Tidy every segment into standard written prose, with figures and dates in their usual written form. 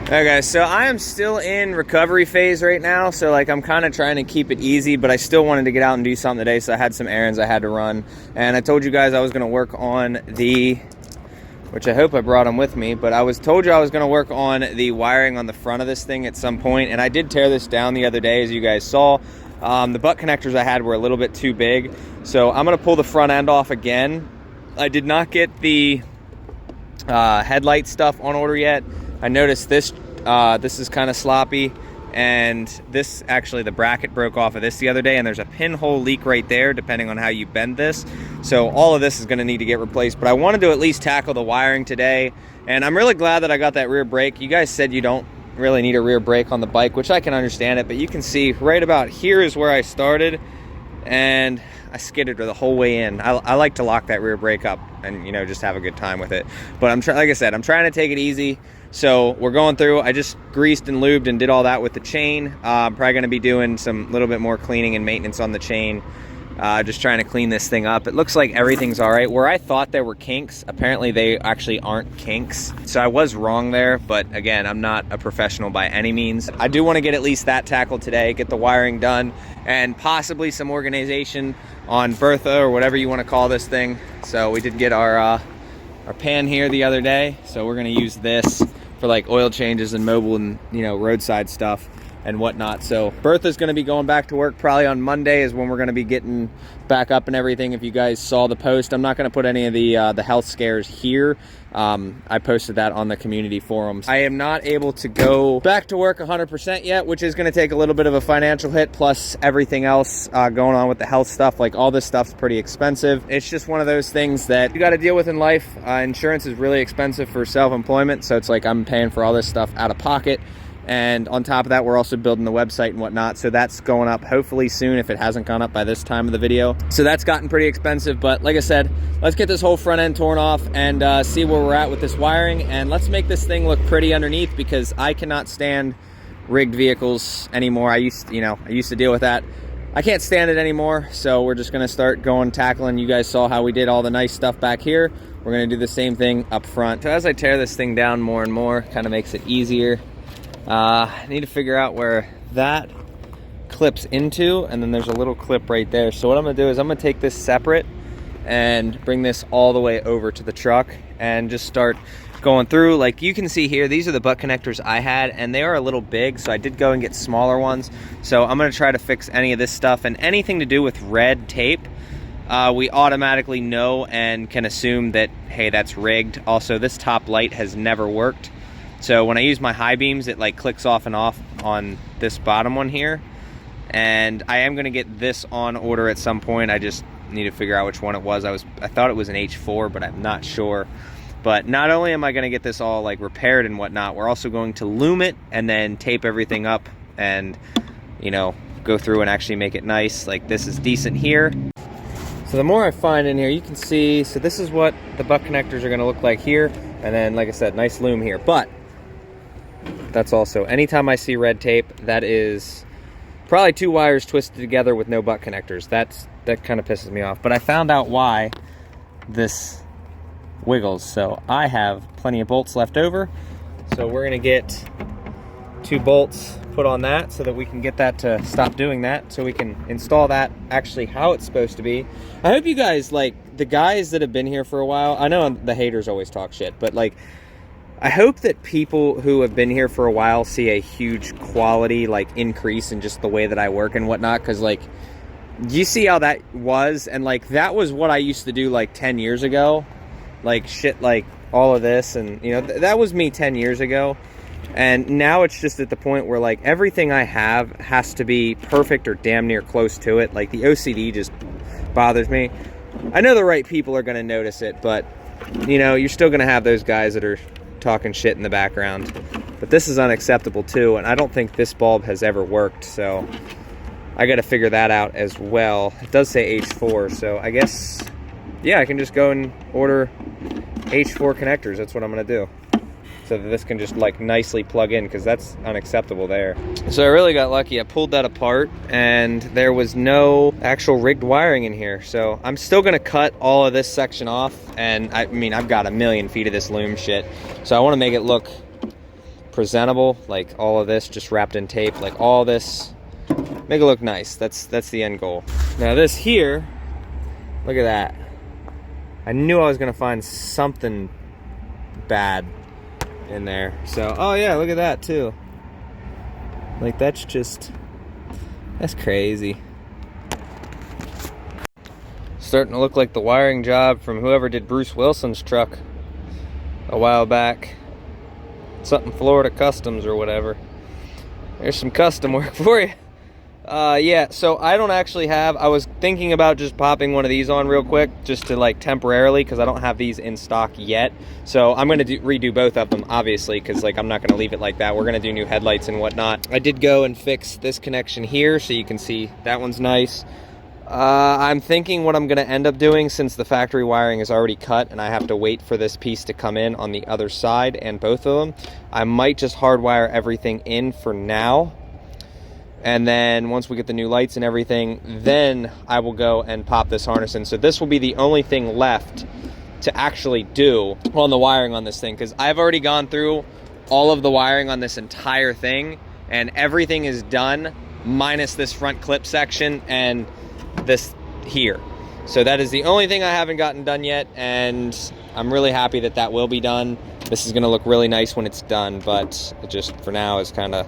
Alright guys, so I am still in recovery phase right now, so like I'm kind of trying to keep it easy, but I still wanted to get out and do something today, so I had some errands I had to run. And I told you guys I was going to work on the, which I hope I brought them with me, but told you I was going to work on the wiring on the front of this thing at some point, and I did tear this down the other day, as you guys saw. The butt connectors I had were a little bit too big, so I'm going to pull the front end off again. I did not get the headlight stuff on order yet. I noticed this is kind of sloppy, and this actually, the bracket broke off of this the other day, and there's a pinhole leak right there depending on how you bend this. So all of this is going to need to get replaced, but I wanted to at least tackle the wiring today, and I'm really glad that I got that rear brake. You guys said you don't really need a rear brake on the bike, which I can understand it, but you can see right about here is where I started, and I skidded the whole way in. I like to lock that rear brake up and, you know, just have a good time with it. But like I said, I'm trying to take it easy. So we're going through. I just greased and lubed and did all that with the chain. I'm probably going to be doing some little bit more cleaning and maintenance on the chain. Just trying to clean this thing up. It looks like everything's all right. Where I thought there were kinks, apparently they actually aren't kinks. So I was wrong there, but again, I'm not a professional by any means. I do want to get at least that tackled today, get the wiring done, and possibly some organization on Bertha or whatever you want to call this thing. So we did get our pan here the other day, so we're going to use this for like oil changes and mobile and, you know, roadside stuff and whatnot. So Bertha's going to be going back to work probably on Monday is when we're going to be getting back up and everything. If you guys saw the post, I'm not going to put any of the health scares here. I posted that on the community forums. I am not able to go back to work 100% yet, which is going to take a little bit of a financial hit, plus everything else going on with the health stuff. Like, all this stuff's pretty expensive. It's just one of those things that you got to deal with in life. Insurance is really expensive for self-employment, so it's like I'm paying for all this stuff out of pocket. And on top of that, we're also building the website and whatnot. So that's going up hopefully soon if it hasn't gone up by this time of the video. So that's gotten pretty expensive. But like I said, let's get this whole front end torn off and see where we're at with this wiring. And let's make this thing look pretty underneath, because I cannot stand rigged vehicles anymore. I used to deal with that. I can't stand it anymore. So we're just going to start tackling. You guys saw how we did all the nice stuff back here. We're going to do the same thing up front. So as I tear this thing down more and more, kind of makes it easier. I need to figure out where that clips into, and then there's a little clip right there. So what I'm going to do is I'm going to take this separate and bring this all the way over to the truck and just start going through. Like you can see here, these are the butt connectors I had, and they are a little big, so I did go and get smaller ones. So I'm going to try to fix any of this stuff, and anything to do with red tape, we automatically know and can assume that, hey, that's rigged. Also, this top light has never worked. So when I use my high beams, it like clicks off and off on this bottom one here. And I am going to get this on order at some point. I just need to figure out which one it was. I thought it was an H4, but I'm not sure. But not only am I going to get this all like repaired and whatnot, we're also going to loom it and then tape everything up and, you know, go through and actually make it nice. Like, this is decent here. So the more I find in here, you can see, so this is what the butt connectors are going to look like here. And then, like I said, nice loom here. But that's also, anytime I see red tape, that is probably two wires twisted together with no butt connectors. That kind of pisses me off. But I found out why this wiggles. So I have plenty of bolts left over. So we're going to get 2 bolts put on that so that we can get that to stop doing that, so we can install that actually how it's supposed to be. I hope you guys, like, the guys that have been here for a while, I know the haters always talk shit, but like, I hope that people who have been here for a while see a huge quality like increase in just the way that I work and whatnot. Because like, you see how that was, and like that was what I used to do like 10 years ago, like shit like all of this, and you know, that was me 10 years ago. And now it's just at the point where like everything I have has to be perfect or damn near close to it. Like the OCD just bothers me. I know the right people are going to notice it, but you know, you're still going to have those guys that are talking shit in the background. But this is unacceptable too, and I don't think this bulb has ever worked, so I got to figure that out as well. It does say H4, so I guess, yeah, I can just go and order H4 connectors. That's what I'm going to do, so that this can just like nicely plug in, because that's unacceptable there. So I really got lucky. I pulled that apart and there was no actual rigged wiring in here. So I'm still gonna cut all of this section off, and I mean, I've got a million feet of this loom shit, so I want to make it look presentable, like all of this just wrapped in tape, like all this, make it look nice. That's the end goal. Now this here, look at that. I knew I was gonna find something bad in there. So, oh yeah, look at that too. Like that's crazy. Starting to look like the wiring job from whoever did Bruce Wilson's truck a while back. Something Florida Customs or whatever. There's some custom work for you. Yeah, so I don't actually have, I was thinking about just popping one of these on real quick, just to like temporarily, because I don't have these in stock yet. So I'm going to redo both of them, obviously, because like I'm not going to leave it like that. We're going to do new headlights and whatnot. I did go and fix this connection here, so you can see that one's nice. I'm thinking what I'm going to end up doing, since the factory wiring is already cut and I have to wait for this piece to come in on the other side and both of them, I might just hardwire everything in for now. And then once we get the new lights and everything, then I will go and pop this harness in. So this will be the only thing left to actually do on the wiring on this thing, because I've already gone through all of the wiring on this entire thing and everything is done minus this front clip section and this here. So that is the only thing I haven't gotten done yet, and I'm really happy that that will be done. This is going to look really nice when it's done, but it just for now is kind of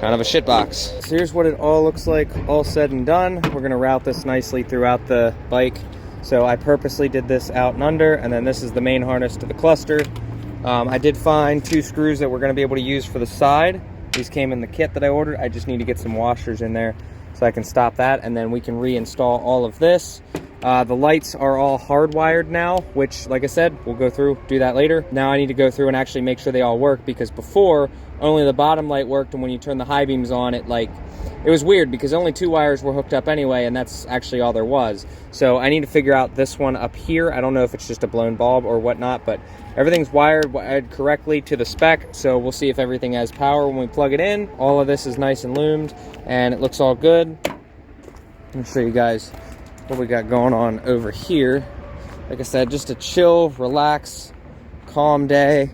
a shit box. So here's what it all looks like all said and done. We're going to route this nicely throughout the bike. So I purposely did this out and under, and then this is the main harness to the cluster. I did find 2 screws that we're going to be able to use for the side. These came in the kit that I ordered. I just need to get some washers in there so I can stop that, and then we can reinstall all of this. The lights are all hardwired now, which, like I said, we'll go through, do that later. Now I need to go through and actually make sure they all work, because before, only the bottom light worked, and when you turn the high beams on, it was weird, because only 2 wires were hooked up anyway, and that's actually all there was. So I need to figure out this one up here. I don't know if it's just a blown bulb or whatnot, but everything's wired correctly to the spec, so we'll see if everything has power when we plug it in. All of this is nice and loomed, and it looks all good. Let me show you guys what we got going on over here. Like I said, just a chill, relax, calm day.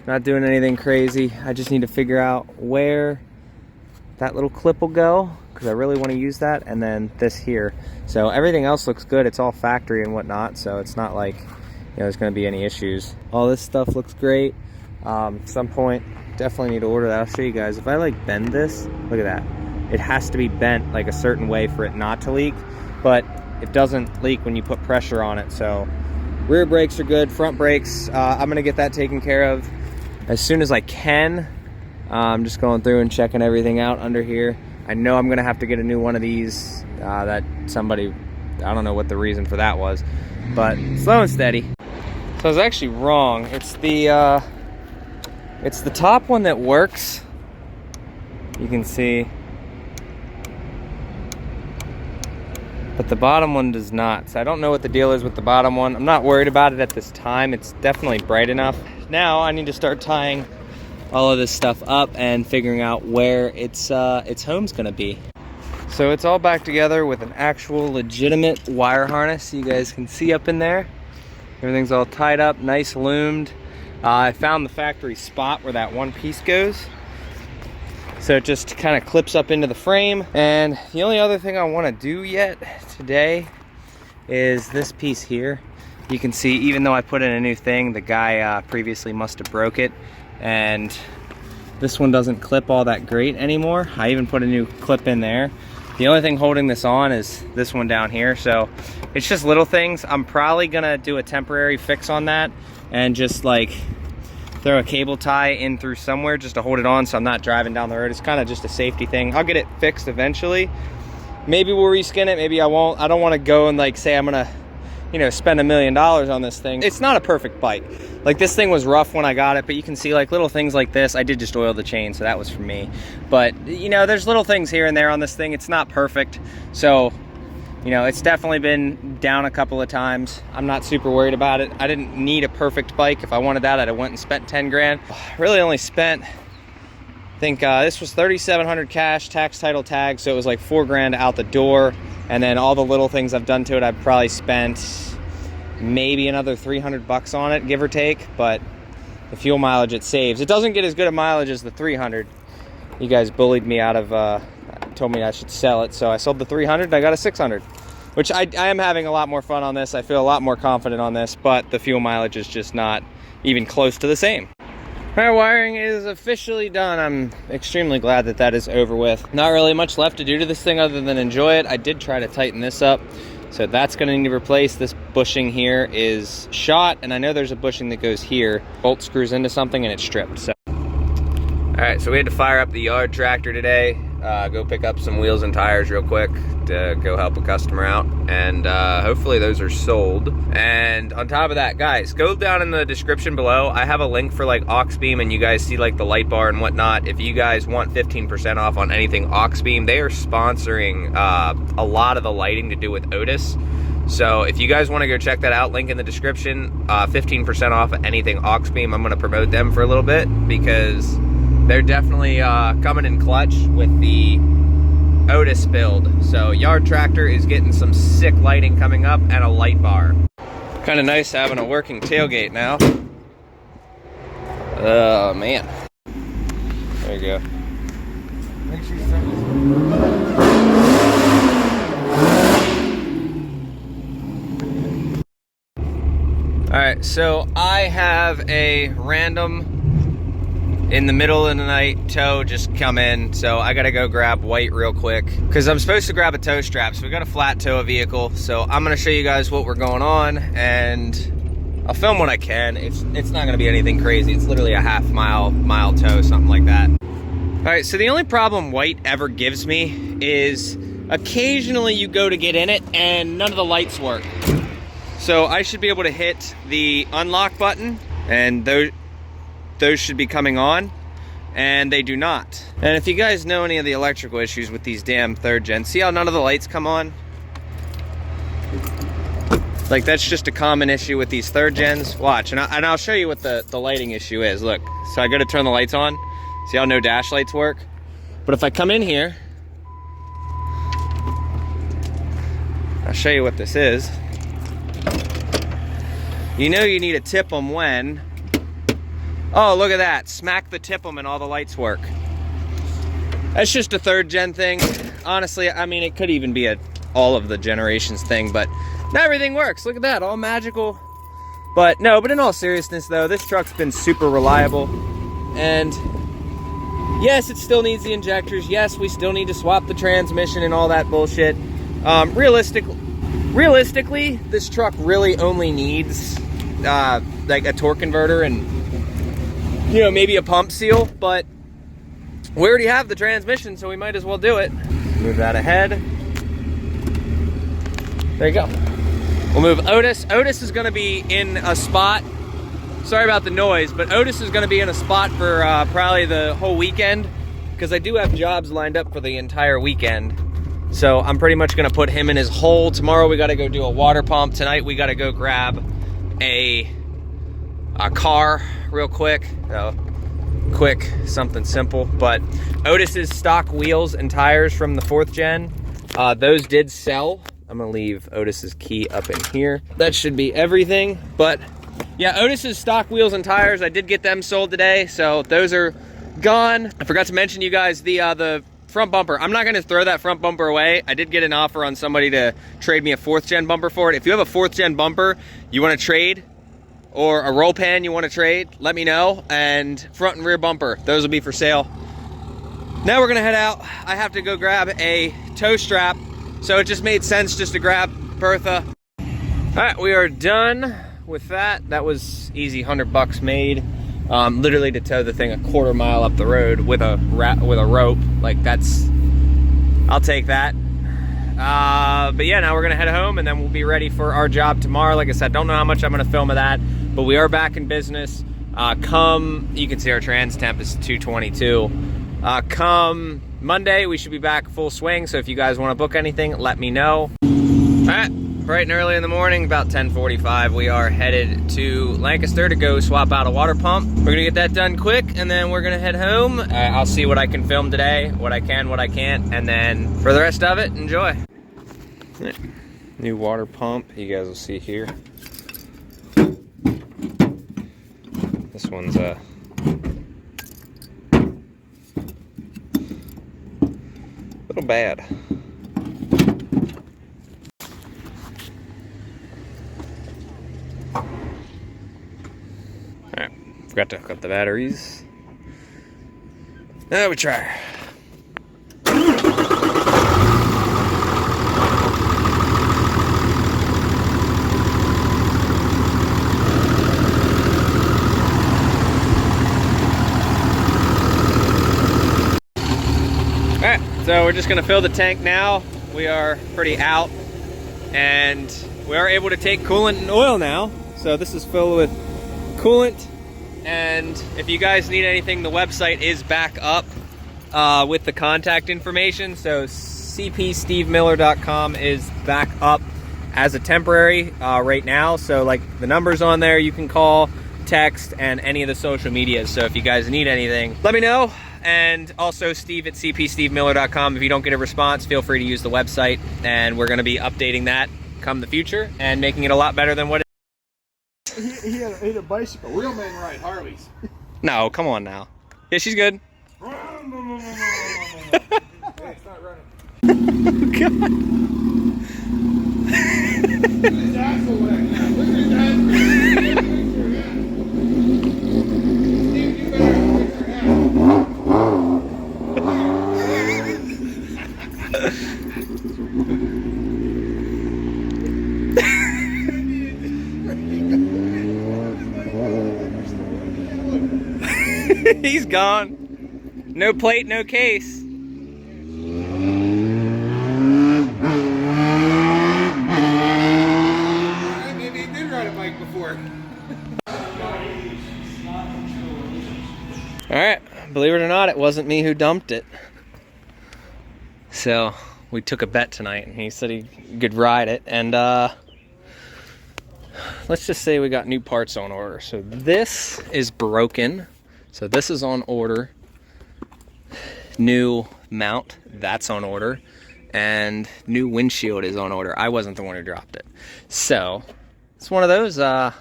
Not doing anything crazy. I just need to figure out where that little clip will go, because I really want to use that, and then this here. So everything else looks good. It's all factory and whatnot, so it's not like, you know, there's going to be any issues. All this stuff looks great. At some point, definitely need to order that. I'll show you guys. If I like bend this, look at that. It has to be bent like a certain way for it not to leak, but it doesn't leak when you put pressure on it. So rear brakes are good, front brakes, I'm gonna get that taken care of as soon as I can. I'm just going through and checking everything out under here. I know I'm gonna have to get a new one of these, that somebody, I don't know what the reason for that was, but slow and steady. So I was actually wrong. It's the top one that works. You can see, but the bottom one does not. So I don't know what the deal is with the bottom one. I'm not worried about it at this time. It's definitely bright enough. Now I need to start tying all of this stuff up and figuring out where its home's gonna be. So it's all back together with an actual legitimate wire harness. You guys can see up in there. Everything's all tied up, nice loomed. I found the factory spot where that one piece goes. So it just kind of clips up into the frame. And the only other thing I want to do yet today is this piece here. You can see, even though I put in a new thing, the guy previously must have broke it. And this one doesn't clip all that great anymore. I even put a new clip in there. The only thing holding this on is this one down here. So it's just little things. I'm probably gonna do a temporary fix on that and just like throw a cable tie in through somewhere just to hold it on so I'm not driving down the road. It's kind of just a safety thing. I'll get it fixed eventually. Maybe we'll reskin it, maybe I won't. I don't want to go and like say I'm gonna, you know, spend $1 million on this thing. It's not a perfect bike. Like, this thing was rough when I got it, but you can see like little things like this. I did just oil the chain, so that was for me. But you know, there's little things here and there on this thing. It's not perfect. So, you know, it's definitely been down a couple of times. I'm not super worried about it. I didn't need a perfect bike. If I wanted that, I'd have went and spent 10 grand. I really only spent, I think this was $3,700 cash, tax, title, tag. So it was like 4 grand out the door. And then all the little things I've done to it, I've probably spent maybe another $300 on it, give or take. But the fuel mileage it saves. It doesn't get as good a mileage as the 300. You guys bullied me out of, told me I should sell it, so I sold the 300 and I got a 600, which I am having a lot more fun on this. I feel a lot more confident on this, but the fuel mileage is just not even close to the same. Our wiring is officially done. I'm extremely glad that that is over with. Not really much left to do to this thing other than enjoy it. I did try to tighten this up, so that's gonna need to replace. This bushing here is shot, and I know there's a bushing that goes here. Bolt screws into something and it's stripped, so. All right, so we had to fire up the yard tractor today, go pick up some wheels and tires real quick to go help a customer out, and hopefully those are sold. And on top of that, guys, go down in the description below. I have a link for like aux beam, and you guys see like the light bar and whatnot. If you guys want 15% off on anything aux beam, they are sponsoring a lot of the lighting to do with Otis. So if you guys want to go check that out, link in the description. 15% off of anything aux beam. I'm going to promote them for a little bit because they're definitely coming in clutch with the Otis build. So yard tractor is getting some sick lighting coming up and a light bar. Kind of nice having a working tailgate now. Oh man. There you go. Make sure you start this. All right, so I have a random in the middle of the night tow just come in, so I gotta go grab White real quick because I'm supposed to grab a tow strap. So we gotta flat tow a vehicle, so I'm gonna show you guys what we're going on, and I'll film what I can. It's not gonna be anything crazy. It's literally a half mile tow, something like that. All right, so the only problem White ever gives me is occasionally you go to get in it and none of the lights work. So I should be able to hit the unlock button and those should be coming on, and they do not. And if you guys know any of the electrical issues with these damn third gen, see how none of the lights come on? Like, that's just a common issue with these third gens. Watch, and I'll show you what the lighting issue is. Look, so I go to turn the lights on. See how no dash lights work? But if I come in here, I'll show you what this is. You know you need to tip them when, oh, look at that. Smack the tip them and all the lights work. That's just a third gen thing. Honestly, I mean, it could even be all of the generations thing, but not everything works. Look at that, all magical. But no, but in all seriousness though, this truck's been super reliable. And yes, it still needs the injectors. Yes, we still need to swap the transmission and all that bullshit. Realistically, this truck really only needs like a torque converter and, you know, maybe a pump seal, but we already have the transmission, so we might as well do it. Move that ahead. There you go. We'll move Otis. Otis is gonna be in a spot. Sorry about the noise, but Otis is gonna be in a spot for probably the whole weekend, because I do have jobs lined up for the entire weekend. So I'm pretty much gonna put him in his hole. Tomorrow we gotta go do a water pump. Tonight we gotta go grab a car real quick. Quick, something simple. But Otis's stock wheels and tires from the 4th gen, those did sell. I'm gonna leave Otis's key up in here. That should be everything. But yeah, Otis's stock wheels and tires, I did get them sold today, so those are gone. I forgot to mention you guys the front bumper. I'm not gonna throw that front bumper away. I did get an offer on somebody to trade me a 4th gen bumper for it. If you have a 4th gen bumper you wanna trade, or a roll pan you wanna trade, let me know. And front and rear bumper, those will be for sale. Now we're gonna head out. I have to go grab a tow strap, so it just made sense just to grab Bertha. All right, we are done with that. That was easy, 100 bucks made. Literally to tow the thing a quarter mile up the road with a rope. Like, that's, I'll take that. But yeah, now we're gonna head home and then we'll be ready for our job tomorrow. Like I said, don't know how much I'm gonna film of that, but we are back in business. You can see our trans temp is 222. Come Monday, we should be back full swing. So if you guys wanna book anything, let me know. All right, bright and early in the morning, about 10:45, we are headed to Lancaster to go swap out a water pump. We're gonna get that done quick, and then we're gonna head home. I'll see what I can film today, what I can, what I can't, and then for the rest of it, enjoy. New water pump, you guys will see here. This This one's a little bad. Alright, forgot to hook up the batteries. Now we try. Alright, so we're just going to fill the tank now. We are pretty out, and we are able to take coolant and oil now. So this is filled with coolant, and if you guys need anything, the website is back up with the contact information. So cpstevemiller.com is back up as a temporary right now. So like the number's on there, you can call, text, and any of the social medias. So if you guys need anything, let me know. And also Steve at cpstevemiller.com. If you don't get a response, feel free to use the website, and we're going to be updating that come the future and making it a lot better than what it is. He had a bicycle. Real men ride Harleys. No, come on now. Yeah, she's good. It's not running. God. His asshole whack now. Look at his ass. Steve, you better fix your hat. He's gone. No plate, no case. Maybe he did ride a bike before. Alright, believe it or not, it wasn't me who dumped it. So, we took a bet tonight, and he said he could ride it, and let's just say we got new parts on order. So this is broken. So this is on order. New mount, that's on order. And new windshield is on order. I wasn't the one who dropped it. So, it's one of those, I'm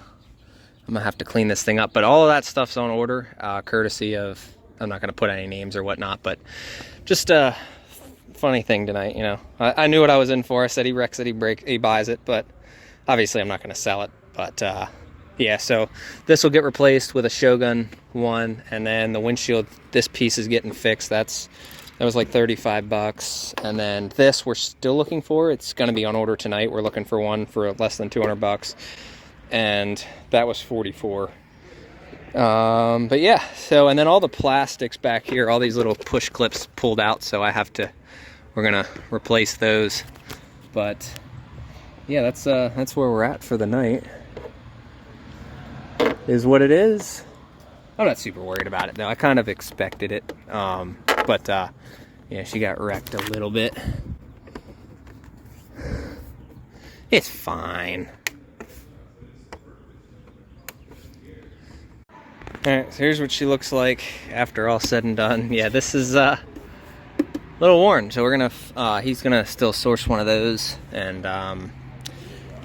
gonna have to clean this thing up. But all of that stuff's on order, courtesy of, I'm not gonna put any names or whatnot, but just a funny thing tonight, you know. I knew what I was in for. I said he wrecks it, he buys it, but obviously I'm not gonna sell it. But yeah, so this will get replaced with a Shogun one, and then the windshield, this piece is getting fixed. That was like 35 bucks. And then this we're still looking for. It's going to be on order tonight. We're looking for one for less than 200 bucks. And that was 44. But yeah, so, and then all the plastics back here, all these little push clips pulled out, so we're going to replace those. But yeah, that's where we're at for the night. Is what it is. I'm not super worried about it though. I kind of expected it. But yeah, she got wrecked a little bit. It's fine. Alright, so here's what she looks like after all said and done. Yeah, this is a little worn, so we're gonna he's gonna still source one of those, and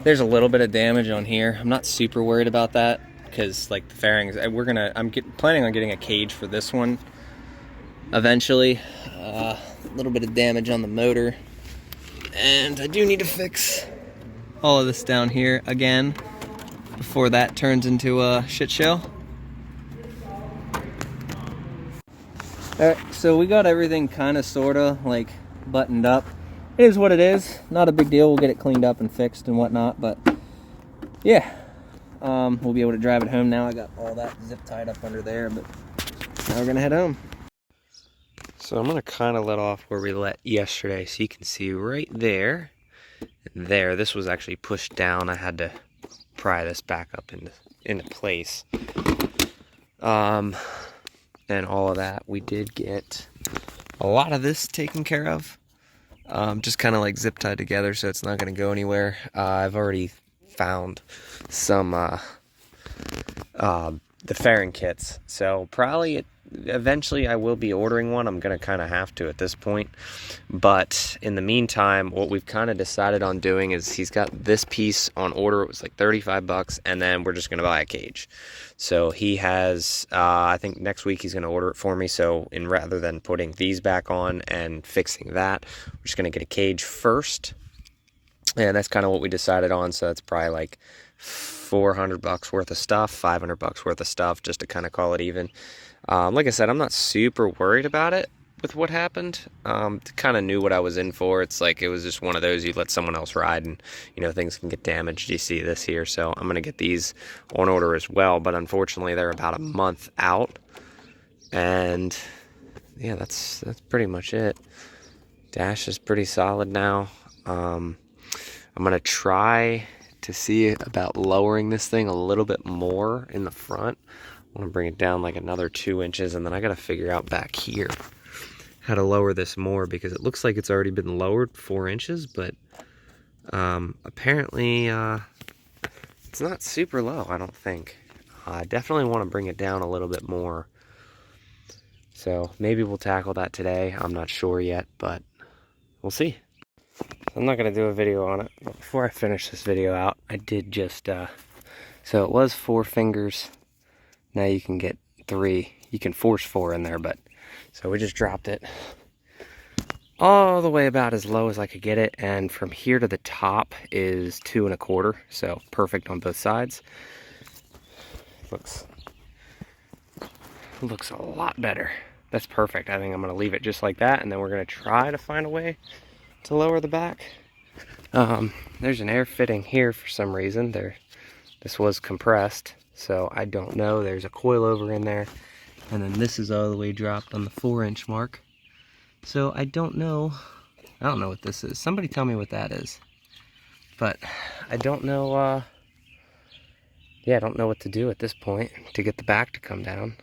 there's a little bit of damage on here. I'm not super worried about that, because like the fairings, I'm planning on getting a cage for this one eventually. A little bit of damage on the motor, and I do need to fix all of this down here again before that turns into a shit show. Alright, so we got everything kind of sorta like buttoned up. It is what it is, not a big deal. We'll get it cleaned up and fixed and whatnot, but yeah, we'll be able to drive it home now. I got all that zip tied up under there, but now we're gonna head home. So I'm gonna kind of let off where we let yesterday, so you can see right there, this was actually pushed down. I had to pry this back up into place. And all of that, we did get a lot of this taken care of. Just kind of like zip tied together, so it's not going to go anywhere. I've already found some the fairing kits, so probably eventually I will be ordering one. I'm going to kind of have to at this point. But in the meantime, what we've kind of decided on doing is he's got this piece on order. It was like 35 bucks, and then we're just going to buy a cage. So he has, I think next week he's going to order it for me. So rather than putting these back on and fixing that, we're just going to get a cage first. And that's kind of what we decided on. So that's probably like 400 bucks worth of stuff, 500 bucks worth of stuff, just to kind of call it even. Like I said, I'm not super worried about it with what happened. Kind of knew what I was in for. It's like, it was just one of those, you let someone else ride and, you know, things can get damaged. You see this here. So I'm going to get these on order as well. But unfortunately, they're about a month out. And yeah, that's pretty much it. Dash is pretty solid now. I'm going to try to see about lowering this thing a little bit more in the front. I want to bring it down like another 2 inches, and then I got to figure out back here how to lower this more, because it looks like it's already been lowered 4 inches, but apparently it's not super low, I don't think. I definitely want to bring it down a little bit more. So maybe we'll tackle that today. I'm not sure yet, but we'll see. I'm not going to do a video on it, but before I finish this video out, I did just, so it was 4 fingers, now you can get 3, you can force 4 in there, but, so we just dropped it all the way about as low as I could get it, and from here to the top is 2 1/4, so perfect on both sides. Looks a lot better. That's perfect. I think I'm going to leave it just like that, and then we're going to try to find a way to lower the back. There's an air fitting here for some reason. This was compressed, so I don't know. There's a coilover in there, and then this is all the way dropped on the 4-inch mark. So I don't know what this is. Somebody tell me what that is. But I don't know, yeah, I don't know what to do at this point to get the back to come down.